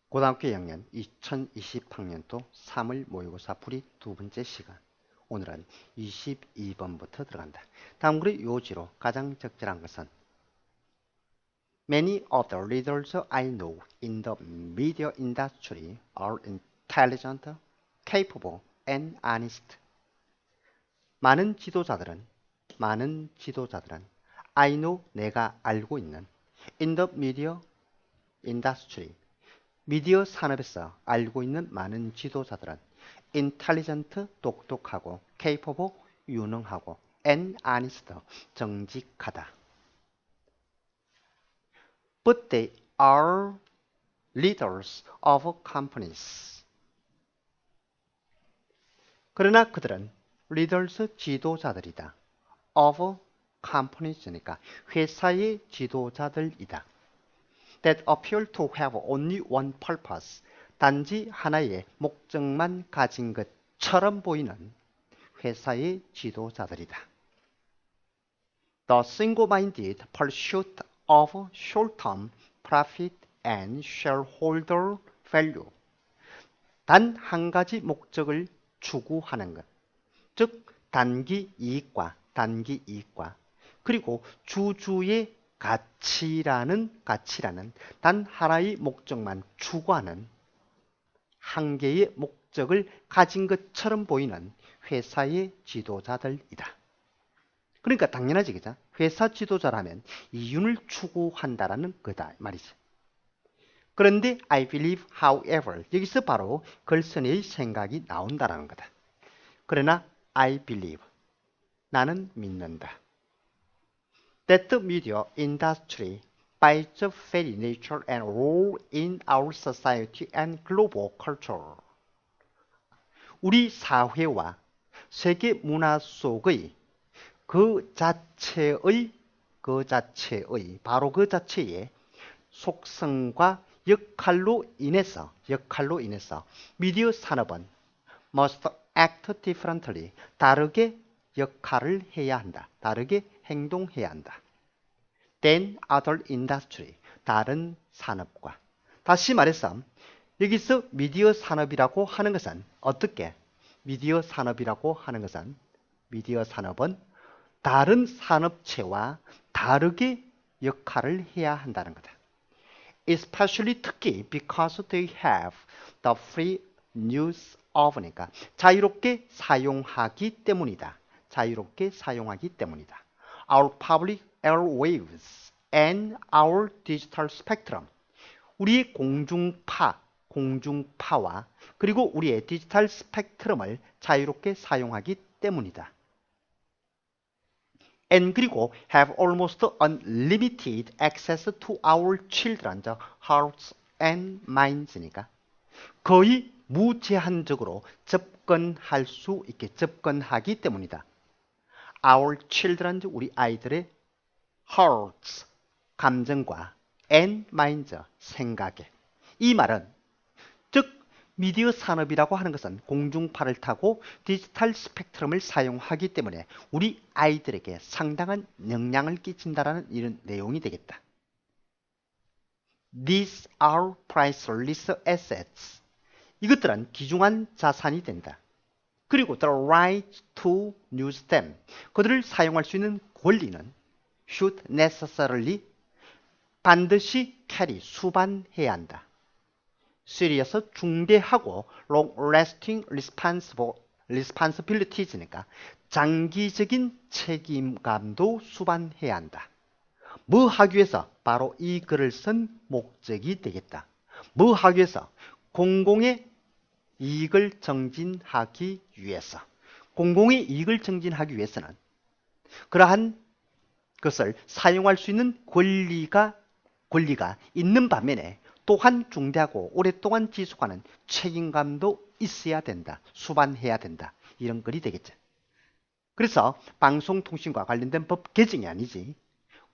고등학교 2학년 2020학년도 3월 모의고사 풀이 두 번째 시간. 오늘은 22번부터 들어간다. 다음 글의 요지로 가장 적절한 것은 Many of the leaders I know in the media industry are intelligent, capable, and honest. 많은 지도자들은 I know 내가 알고 있는 in the media industry 미디어 산업에서 알고 있는 많은 지도자들은 intelligent, 똑똑하고 capable, 유능하고 and honest, 정직하다. But they are leaders of companies. 그러나 그들은 leaders, 지도자들이다. of companies니까 회사의 지도자들이다. That appear to have only one purpose. 단지 하나의 목적만 가진 것처럼 보이는 회사의 지도자들이다. The single-minded pursuit of short-term profit and shareholder value. 단 한 가지 목적을 추구하는 것. 즉 단기 이익과 그리고 주주의 가치라는 단 하나의 목적만 추구하는 한 개의 목적을 가진 것처럼 보이는 회사의 지도자들이다. 그러니까 당연하지, 그죠? 회사 지도자라면 이윤을 추구한다라는 거다 말이지. 그런데 I believe, however, 여기서 바로 걸선의 생각이 나온다라는 거다. 그러나 I believe, 나는 믿는다. That the media industry, by its very nature and role in our society and global culture, 우리 사회와 세계 문화 속의 그 자체의 바로 그 자체의 속성과 역할로 인해서 미디어 산업은 must act differently, 다르게 역할을 해야 한다. 다르게 행동해야 한다. than other industry, 다른 산업과. 다시 말해서 여기서 미디어 산업이라고 하는 것은 어떻게? 미디어 산업은 다른 산업체와 다르게 역할을 해야 한다는 거다. Especially 특히 because they have the free use of니까 자유롭게 사용하기 때문이다. Our public airwaves and our digital spectrum. 우리의 공중파와 그리고 우리의 디지털 스펙트럼을 자유롭게 사용하기 때문이다. And 그리고 have almost unlimited access to our children's hearts and minds니까 거의 무제한적으로 접근하기 때문이다. Our children's, 우리 아이들의 hearts, 감정과 and minds, 생각에. 이 말은 즉 미디어 산업이라고 하는 것은 공중파를 타고 디지털 스펙트럼을 사용하기 때문에 우리 아이들에게 상당한 영향을 끼친다라는 이런 내용이 되겠다. These are priceless assets. 이것들은 귀중한 자산이 된다. 그리고 the right to use them. 그들을 사용할 수 있는 권리는 should necessarily 반드시 carry 수반해야 한다. serious 중대하고 long-lasting responsibilities니까 장기적인 책임감도 수반해야 한다. 뭐 하기 위해서? 바로 이 글을 쓴 목적이 되겠다. 뭐 하기 위해서? 공공의 이익을 정진하기 위해서. 공공의 이익을 정진하기 위해서는 그러한 것을 사용할 수 있는 권리가 있는 반면에 또한 중대하고 오랫동안 지속하는 책임감도 있어야 된다. 수반해야 된다. 이런 글이 되겠죠. 그래서 방송통신과 관련된 법 개정이 아니지,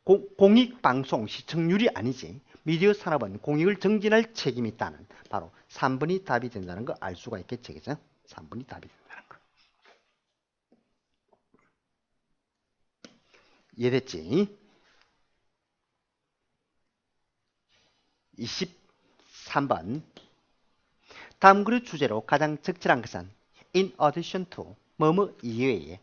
공익방송 시청률이 아니지, 미디어 산업은 공익을 정진할 책임이 있다는 바로 3번이 답이 된다는 거 알 수가 있겠죠. 그죠? 3번이 답이 된다는 거. 이해됐지? 23번 다음 글의 주제로 가장 적절한 것은 in addition to 뭐뭐 이외에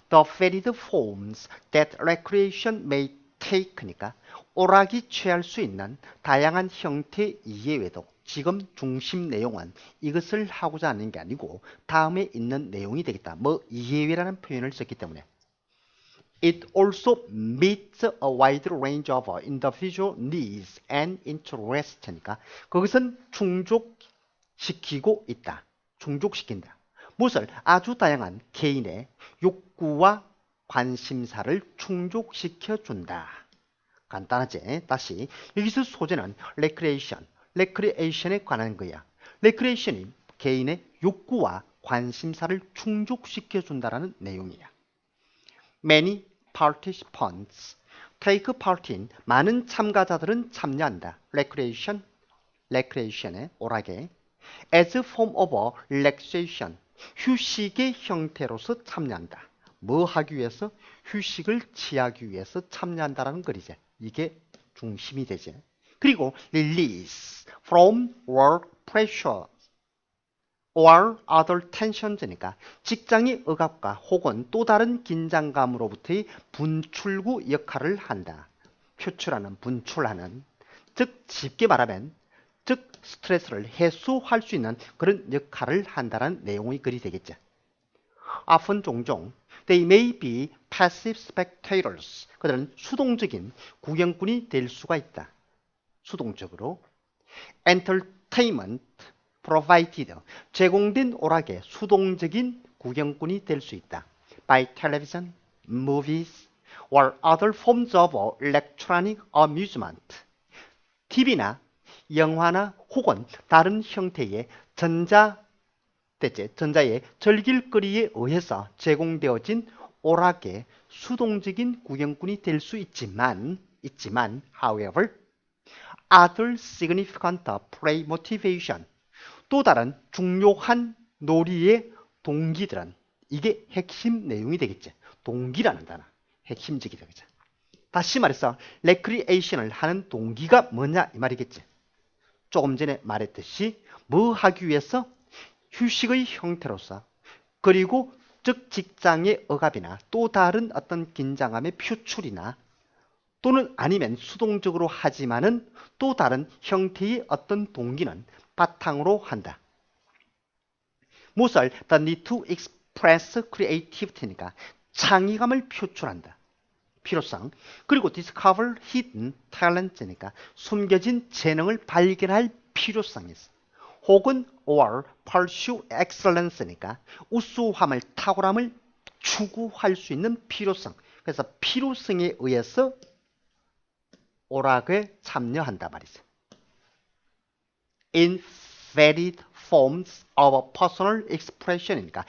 the varied forms that recreation may take니까 오락이 취할 수 있는 다양한 형태 이외에도 지금 중심 내용은 이것을 하고자 하는 게 아니고 다음에 있는 내용이 되겠다. 뭐 이외라는 표현을 썼기 때문에 It also meets a wide range of individual needs and interests니까 그것은 충족시키고 있다. 충족시킨다. 무엇을? 아주 다양한 개인의 욕구와 관심사를 충족시켜준다. 간단하지? 다시 여기서 소재는 recreation에 관한 거야. recreation이 개인의 욕구와 관심사를 충족시켜준다는 내용이야. Many participants take part in 많은 참가자들은 참여한다. recreation에 오락에 as a form of relaxation 휴식의 형태로서 참여한다. 뭐 하기 위해서? 휴식을 취하기 위해서 참여한다라는 거리지. 이게 중심이 되지. 그리고 release from work pressure or other tensions니까 직장의 억압과 혹은 또 다른 긴장감으로부터의 분출구 역할을 한다. 표출하는, 분출하는. 즉 쉽게 말하면 즉 스트레스를 해소할 수 있는 그런 역할을 한다는 내용의 글이 되겠죠. often 종종 they may be passive spectators 그들은 수동적인 구경꾼이 될 수가 있다. 수동적으로 entertainment provided 제공된 오락의 수동적인 구경꾼이 될 수 있다. by television, movies or other forms of electronic amusement TV나 영화나 혹은 다른 형태의 전자의 즐길거리에 의해서 제공되어진 오락의 수동적인 구경꾼이 될 수 있지만 however other significant play motivation 또 다른 중요한 놀이의 동기들은 이게 핵심 내용이 되겠지. 동기라는 단어 핵심적이다. 그죠? 다시 말해서 레크리에이션을 하는 동기가 뭐냐 이 말이겠지. 조금 전에 말했듯이 뭐 하기 위해서 휴식의 형태로서 그리고 즉 직장의 억압이나 또 다른 어떤 긴장감의 표출이나 또는 아니면 수동적으로 하지만은 또 다른 형태의 어떤 동기는 바탕으로 한다. 무엇을? The need to express creativity니까 창의감을 표출한다. 필요성. 그리고 discover hidden talents니까 숨겨진 재능을 발견할 필요성이 있어. 혹은 or pursue excellence니까 우수함을 탁월함을 추구할 수 있는 필요성. 그래서 필요성에 의해서 오락에 참여한다 말이죠. In varied forms of personal expression이니까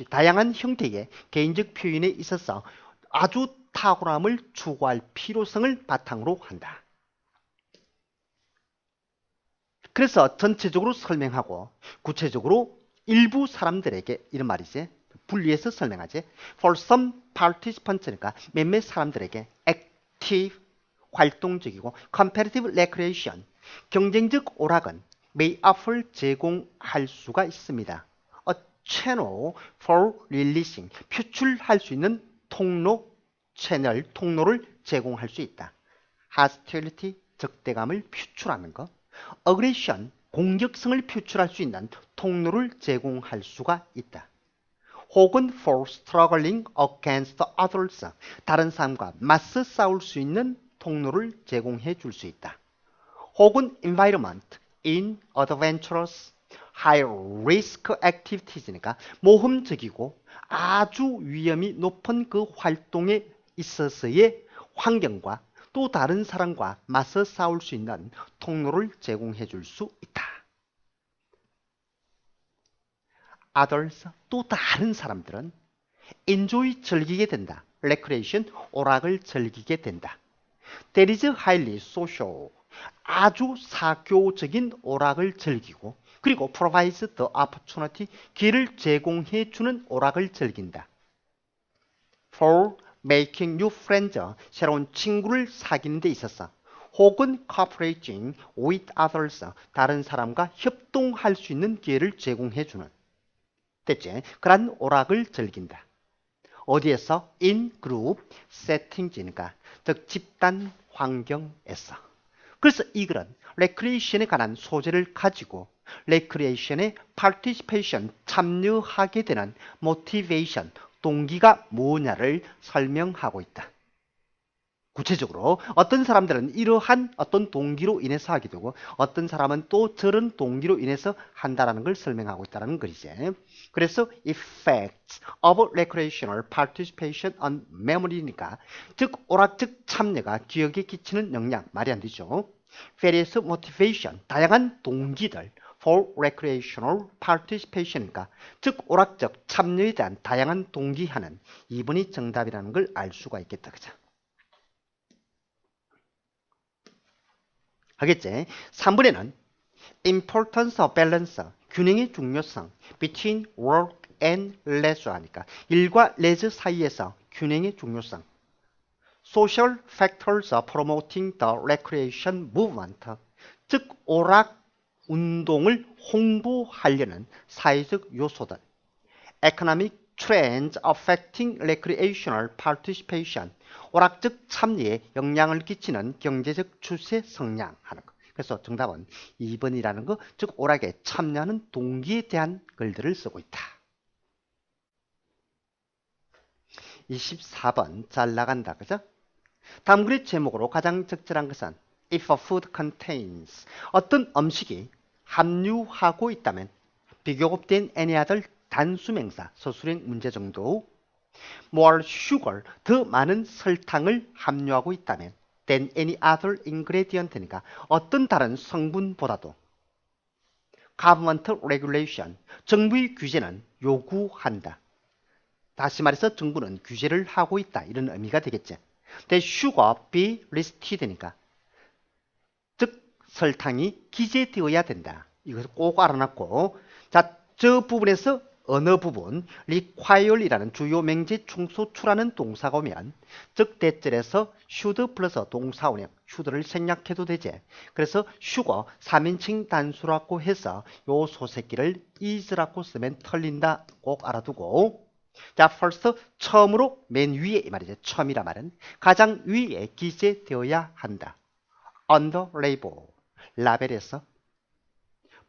다양한 형태의 개인적 표현에 있어서 아주 탁월함을 추구할 필요성을 바탕으로 한다. 그래서 전체적으로 설명하고 구체적으로 일부 사람들에게 이런 말이지 분리해서 설명하지. For some participants니까 몇몇 사람들에게 active 활동적이고 competitive recreation 경쟁적 오락은 may offer 제공할 수가 있습니다. A channel for releasing 표출할 수 있는 통로를 제공할 수 있다. hostility 적대감을 표출하는 것. aggression 공격성을 표출할 수 있는 통로를 제공할 수가 있다. 혹은 for struggling against others 다른 사람과 맞서 싸울 수 있는 통로를 제공해 줄 수 있다. 혹은 environment in adventurous high risk activities니까 모험적이고 아주 위험이 높은 그 활동에 있어서의 환경과 또 다른 사람과 맞서 싸울 수 있는 통로를 제공해 줄 수 있다. others 또 다른 사람들은 enjoy 즐기게 된다. recreation 오락을 즐기게 된다. That is highly social 아주 사교적인 오락을 즐기고 그리고 provides the opportunity 기회를 제공해 주는 오락을 즐긴다. For making new friends 새로운 친구를 사귀는 데 있어서 혹은 cooperating with others, 다른 사람과 협동할 수 있는 기회를 제공해주는. 됐지? 그런 오락을 즐긴다. 어디에서? in group settings이니까, 즉 집단 환경에서. 그래서 이 글은 레크리에이션에 관한 소재를 가지고 레크리에이션에 participation, 참여하게 되는 motivation, 동기가 뭐냐를 설명하고 있다. 구체적으로 어떤 사람들은 이러한 어떤 동기로 인해서 하게 되고 어떤 사람은 또 저런 동기로 인해서 한다는 걸 설명하고 있다는 글이지. 그래서 effects of recreational participation on memory니까 즉 오락적 참여가 기억에 끼치는 영향, 말이 안 되죠. various motivation, 다양한 동기들 for recreational participation이니까 즉 오락적 참여에 대한 다양한 동기하는 2번이 정답이라는 걸 알 수가 있겠다. 그죠? 하겠지? 3번에는 importance of balance, 균형의 중요성 between work and leisure 하니까 일과 레저 사이에서 균형의 중요성 social factors promoting the recreation movement, 즉 오락 운동을 홍보하려는 사회적 요소들 economic trends affecting recreational participation, 오락적 참여에 영향을 끼치는 경제적 추세 성향하는 것. 그래서 정답은 2번이라는 거, 즉 오락에 참여하는 동기에 대한 글들을 쓰고 있다. 24번 잘 나간다. 그죠? 다음 글의 제목으로 가장 적절한 것은 if a food contains, 어떤 음식이 함유하고 있다면 비교급된 any other 단수명사 서술형 문제 정도 more sugar, 더 많은 설탕을 함유하고 있다면 than any other ingredient니까 어떤 다른 성분보다도 government regulation, 정부의 규제는 요구한다. 다시 말해서 정부는 규제를 하고 있다. 이런 의미가 되겠지. that sugar be listed니까 즉 설탕이 기재되어야 된다. 이것을 꼭 알아놨고, 자, 저 부분에서 어느 부분 require이라는 주요 명제 충소출하는 동사가 오면 즉 대절에서 should 플러스 동사원형 should를 생략해도 되지. 그래서 sugar 3인칭 단수라고 해서 요 소새끼를 is라고 쓰면 틀린다. 꼭 알아두고, 자, first 처음으로 맨 위에 이 말이죠. 처음이라 말은 가장 위에 기재되어야 한다. under label, 라벨에서.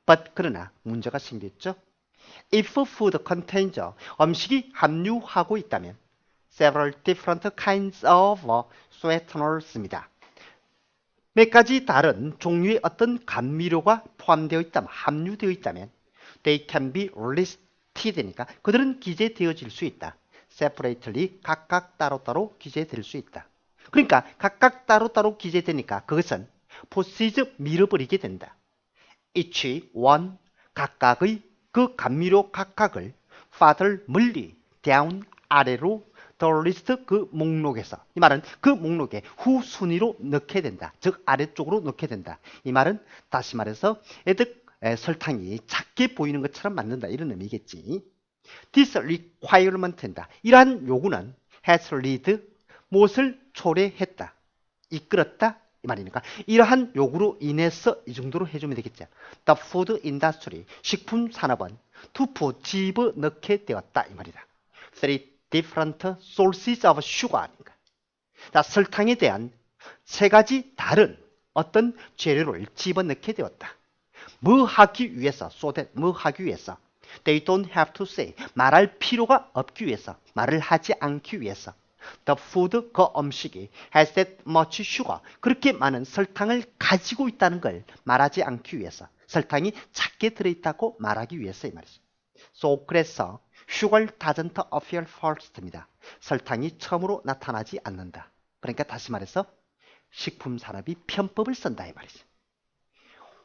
but 그러나 문제가 생겼죠. if food contains, 음식이 함유하고 있다면 several different kinds of sweeteners입니다. 몇 가지 다른 종류의 어떤 감미료가 포함되어 있다면, 함유되어 있다면 they can be listed니까 그들은 기재되어질 수 있다. separately, 각각 따로따로 기재될 수 있다. 그러니까 각각 따로따로 기재되니까 그것은 포시즈 밀어버리게 된다. each one, 각각의 그 감미료 각각을 farther 멀리 down 아래로 the list 그 목록에서, 이 말은 그 목록에 후순위로 넣게 된다. 즉 아래쪽으로 넣게 된다. 이 말은 다시 말해서 애득 설탕이 작게 보이는 것처럼 만든다. 이런 의미겠지. This requirement입니다. 이러한 요구는 has led, 무엇을 초래했다, 이끌었다 이 말이니까 이러한 요구로 인해서 이 정도로 해주면 되겠죠. The food industry, 식품 산업은 to put, 집어넣게 되었다 이 말이다. Three different sources of sugar니까. 자, 설탕에 대한 세 가지 다른 어떤 재료를 집어넣게 되었다. 뭐 하기 위해서, so that 뭐 하기 위해서, they don't have to say, 말할 필요가 없기 위해서, 말을 하지 않기 위해서. The food, 그 음식이 has that much sugar, 그렇게 많은 설탕을 가지고 있다는 걸 말하지 않기 위해서, 설탕이 작게 들어있다고 말하기 위해서 이 말이죠. So, 그래서 sugar doesn't appear first입니다. 설탕이 처음으로 나타나지 않는다. 그러니까 다시 말해서 식품 산업이 편법을 쓴다 이 말이죠.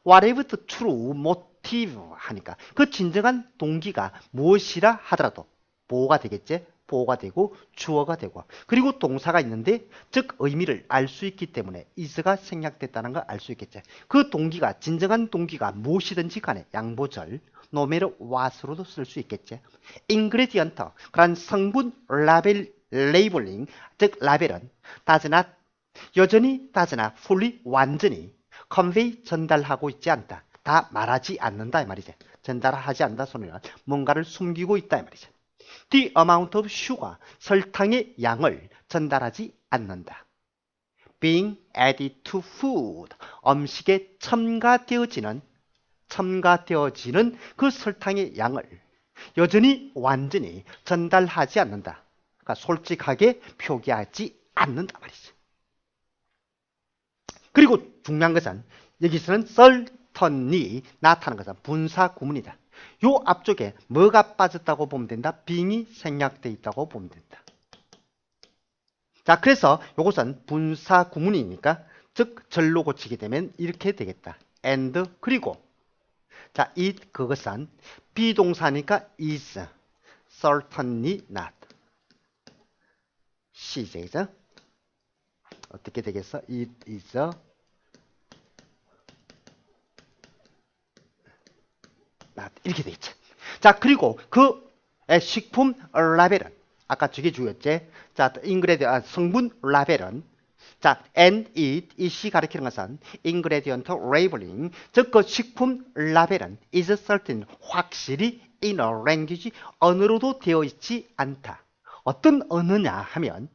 Whatever the true motive 하니까 그 진정한 동기가 무엇이라 하더라도 보호가 되겠지? 보호가 되고 주어가 되고 그리고 동사가 있는데 즉 의미를 알 수 있기 때문에 is가 생략됐다는 걸 알 수 있겠지. 그 동기가 진정한 동기가 무엇이든지 간에 양보절 no matter what으로도 쓸 수 있겠지. ingredient 그런 성분 라벨 레이블링 즉 라벨은 does not 여전히 다즈나 fully 완전히 convey 전달하고 있지 않다. 다 말하지 않는다 이 말이지. 전달하지 않는다 소리는 뭔가를 숨기고 있다 이 말이지. The amount of sugar 설탕의 양을 전달하지 않는다. Being added to food 음식에 첨가되어지는 그 설탕의 양을 여전히 완전히 전달하지 않는다. 그러니까 솔직하게 표기하지 않는다 말이지. 그리고 중요한 것은 여기서는 certainly 나타나는 것은 분사 구문이다. 요 앞쪽에 뭐가 빠졌다고 보면 된다? being이 생략되어 있다고 보면 된다. 자, 그래서 이것은 분사 구문이니까 즉 절로 고치게 되면 이렇게 되겠다. and 그리고 자, 그것은 비동사니까 is certainly not. 시제죠. 어떻게 되겠어? It is not. 이렇게 되겠죠. 자, 그리고 그 식품 라벨은 아까 저게 주였지. 자, 성분 라벨은 자, and it이 가리키는 것은 ingredient labeling, 즉 그 식품 라벨은 is certain, 확실히 in a language, 언어로도 되어 있지 않다. 어떤 언어냐 하면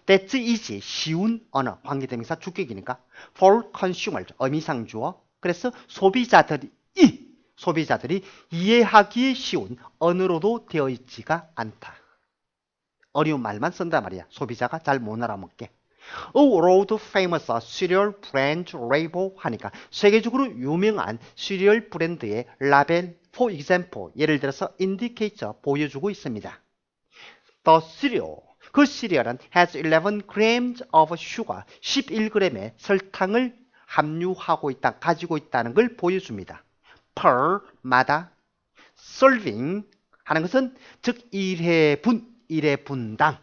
that is 쉬운 언어, 관계대명사 주격이니까 for consumer, 어미상 주어. 그래서 소비자들이 이해하기 쉬운 언어로도 되어 있지가 않다. 어려운 말만 쓴단 말이야. 소비자가 잘 못 알아먹게. A world famous cereal brand label 하니까 세계적으로 유명한 시리얼 브랜드의 라벨, for example, 예를 들어서 indicator 보여주고 있습니다. The cereal, 그 시리얼은 has 11 grams of sugar, 11g의 설탕을 함유하고 있다, 가지고 있다는 걸 보여줍니다. per, 마다, serving 하는 것은 즉 1회분당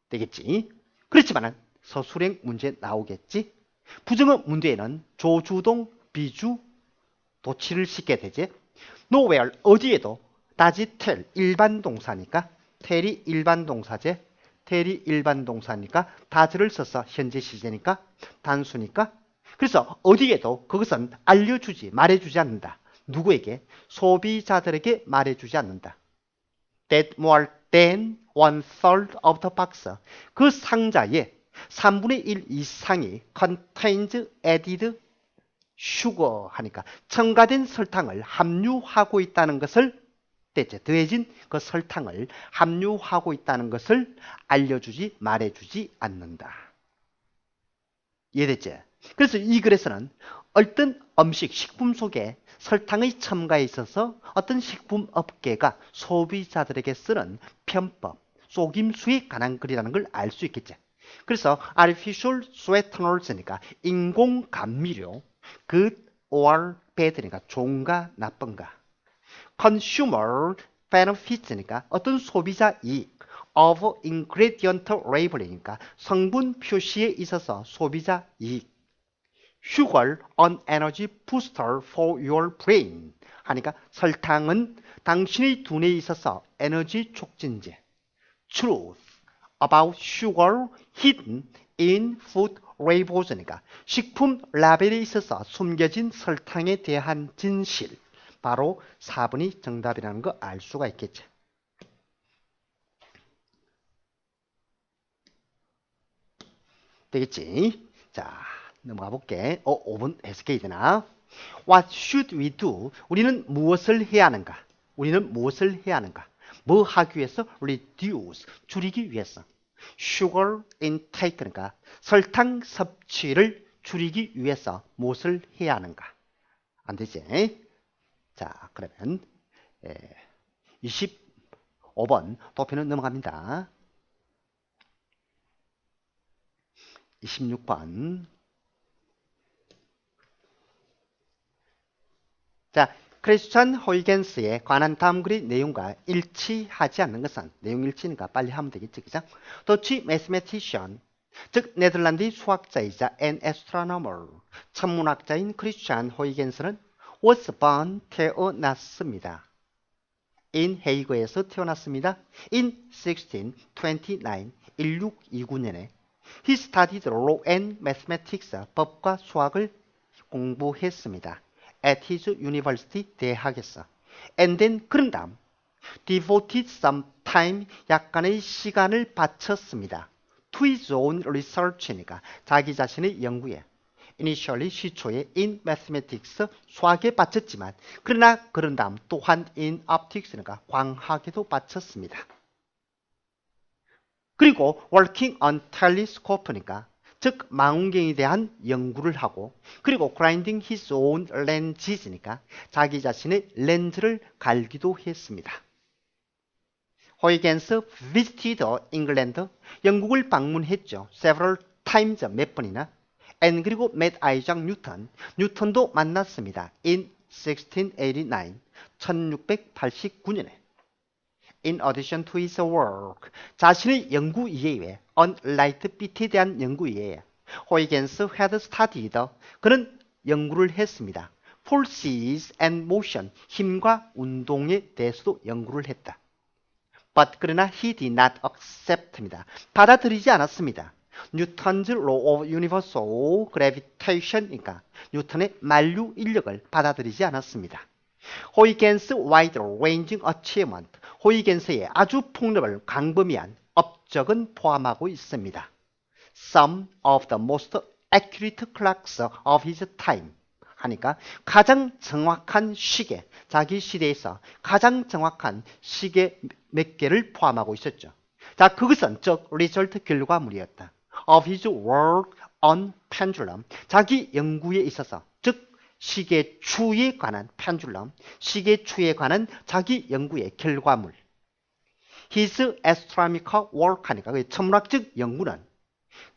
되겠지. 그렇지만 서술형 문제 나오겠지. 부정어 문제에는 조주동, 비주, 도치를 싣게 되지. nowhere, 어디에도 does tell, 일반 동사니까 tell이 일반 동사제. tell이 일반 동사니까 does를 써서 현재 시제니까 단수니까. 그래서 어디에도 그것은 알려주지, 말해주지 않는다. 누구에게? 소비자들에게 말해주지 않는다. That more than 1/3 of the box, 그 상자의 3분의 1 이상이 contains added sugar 하니까 첨가된 설탕을 함유하고 있다는 것을 더해진 그 설탕을 함유하고 있다는 것을 알려주지, 말해주지 않는다. 이해됐지? 그래서 이 글에서는 어떤 음식, 식품 속에 설탕의 첨가에 있어서 어떤 식품 업계가 소비자들에게 쓰는 편법, 속임수에 관한 글이라는 걸 알 수 있겠지. 그래서 artificial sweeteners니까 인공 감미료, good or bad니까 좋은가 나쁜가. consumer benefits니까 어떤 소비자 이익, of ingredient labeling이니까 성분 표시에 있어서 소비자 이익. Sugar, an energy booster for your brain 하니까 설탕은 당신의 두뇌에 있어서 에너지 촉진제. Truth about sugar hidden in food labels니까 식품 라벨에 있어서 숨겨진 설탕에 대한 진실. 바로 4번이 정답이라는 거 알 수가 있겠죠. 되겠지? 자, 넘어가 볼게. 5번 해석해야 되나? What should we do? 우리는 무엇을 해야 하는가? 뭐 하기 위해서? Reduce, 줄이기 위해서. Sugar intake, 그러니까 설탕 섭취를 줄이기 위해서 무엇을 해야 하는가? 안 되지? 자, 그러면 25번 도표는 넘어갑니다. 26번. 자, 크리스찬 호이겐스에 관한 다음 글의 내용과 일치하지 않는 것은, 내용 일치니까 빨리 하면 되겠지, 그죠? 더치 매스메티션, 즉 네덜란드 수학자이자 an astronomer, 천문학자인 크리스찬 호이겐스는 was born, 태어났습니다. in 헤이거에서 태어났습니다. in 1629, 1629년에 He studied law and mathematics. 법과 수학을 공부했습니다. At his university. 대학에서. And then 그런 다음 devoted some time. 약간의 시간을 바쳤습니다. To his own research니까 자기 자신의 연구에. Initially 시초에 in mathematics 수학에 바쳤지만 그러나 그런 다음 또한 in optics니까 광학에도 바쳤습니다. 그리고 working on telescope니까 즉 망원경에 대한 연구를 하고 그리고 grinding his own lenses니까 자기 자신의 렌즈를 갈기도 했습니다. 호이겐스 visited England 영국을 방문했죠. several times 몇 번이나 and 그리고 met Isaac Newton 뉴턴도 만났습니다. in 1689 1689년에 in addition to his work 자신의 연구 이외에 on light 빛에 대한 연구 이외에 호이겐스 had studied 그는 연구를 했습니다. forces and motion 힘과 운동에 대해서도 연구를 했다. but 그러나 he did not accept입니다. 받아들이지 않았습니다. 뉴턴's law of universal gravitation이니까 뉴턴의 만류 인력을 받아들이지 않았습니다. 호이겐스 wide ranging achievement 호이겐스의 아주 폭넓은 광범위한 업적은 포함하고 있습니다. Some of the most accurate clocks of his time 하니까 가장 정확한 시계, 자기 시대에서 가장 정확한 시계 몇 개를 포함하고 있었죠. 자, 그것은 즉 리설트 결과물이었다. Of his work on pendulum 자기 연구에 있어서 즉 시계추에 관한 pendulum 시계추에 관한 자기 연구의 결과물. His astronomical work 하니까 그 천문학적 연구는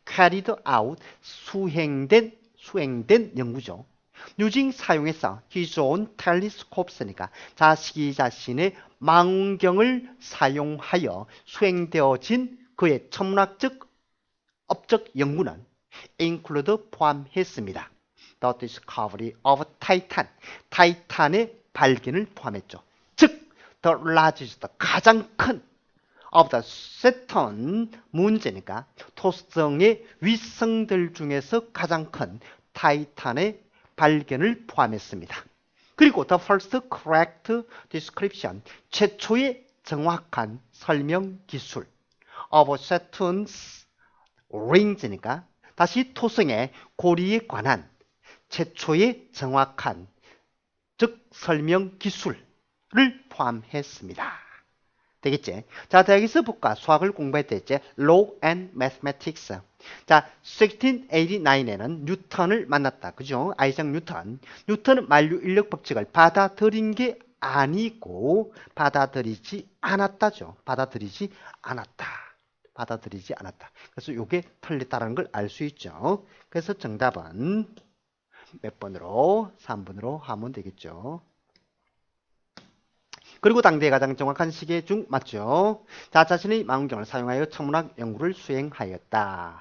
carried out 수행된 연구죠. using 사용해서 his own telescopes니까 자기 자신의 망원경을 사용하여 수행되어진 그의 천문학적 업적 연구는 include 포함했습니다. The discovery of Titan 타이탄의 발견을 포함했죠. 즉 the largest 가장 큰 of the Saturn 문제니까 토성의 위성들 중에서 가장 큰 타이탄의 발견을 포함했습니다. 그리고 the first correct description 최초의 정확한 설명 기술 of Saturn's rings니까 다시 토성의 고리에 관한 최초의 정확한 즉 설명 기술을 포함했습니다. 되겠지? 자, 대학에서 국가 수학을 공부할 때 이제 Law and Mathematics. 자, 1689년에는 뉴턴을 만났다. 그죠? 아이작 뉴턴. 뉴턴은 만류 인력 법칙을 받아들인 게 아니고 받아들이지 않았다죠. 받아들이지 않았다. 그래서 이게 틀렸다는 걸 알 수 있죠. 그래서 정답은 몇 번으로? 3번으로 하면 되겠죠. 그리고 당대의 가장 정확한 시계 중 맞죠. 자, 자신의 망원경을 사용하여 천문학 연구를 수행하였다.